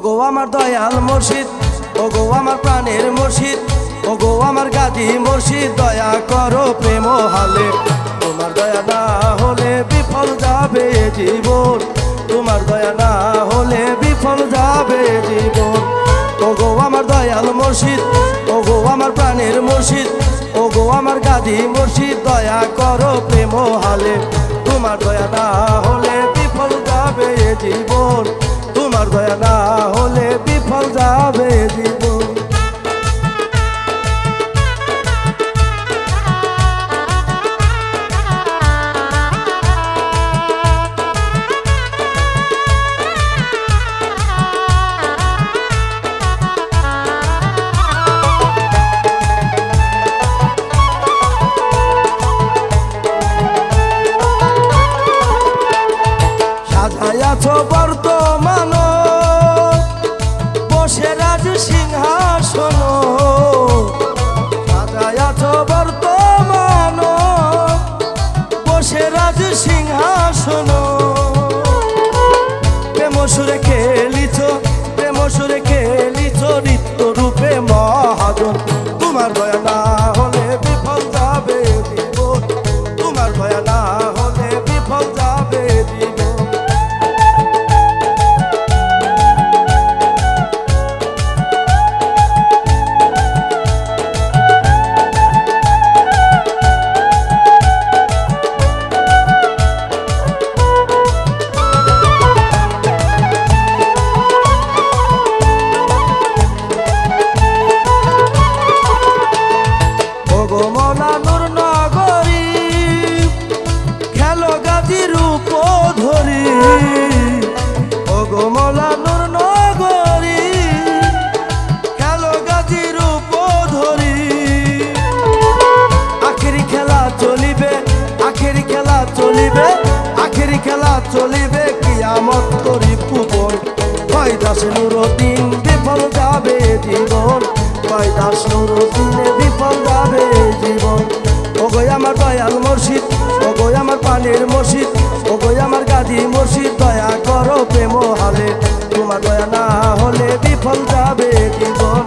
ওগো আমার দয়াল মুর্শিদ, ওগো আমার প্রাণের মুর্শিদ, ওগো আমার গাজী মুর্শিদ, দয়া করো প্রেম হালে। তোমার দয়া না হলে বিফল যাবে জীবন, তোমার দয়া না হলে বিফল যাবে জীবন। ওগো আমার দয়াল মুর্শিদ, ওগো আমার প্রাণের মুর্শিদ, ওগো আমার গাজী মুর্শিদ, দয়া করো প্রেম হালে। তোমার দয়া না হলে বিফল যাবে জীবন, তোমার দয়া না হলে বিফল যাবে জীবন। সাজায়াছো বর্তমান বসে রাজ সিংহাসন, সাজায়াছো বর্তমান বসে রাজ সিংহাসন। প্রেম সুরে খেলিছ, প্রেম সুরে খেলিছ নিত্য রূপে মহাজন। তোমার দয়া না হলে বিফল যাবে জীবন, তোমার দয়া না হলে বিফল যাবে জীবন। আখেরি খেলা চলিবে কিয়ামত করি ভুবন। কয় দাস নুরুদ্দিন বিফল যাবে জীবন, কয় দাস নুরুদ্দিনে বিফল যাবে জীবন। ওগো আমার দয়াল মুর্শিদ, ওগো আমার প্রাণের মুর্শিদ, ওগো আমার গাজী মুর্শিদ, দয়া করো প্রেম হালে। তোমার দয়া না হলে বিফল যাবে জীবন,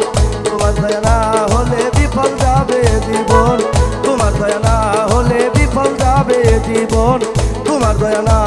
তোমার দয়া না হলে বিফল যাবে জীবন, তোমার দয়া না হলে বিফল যাবে জীবন, তোমার দয়া না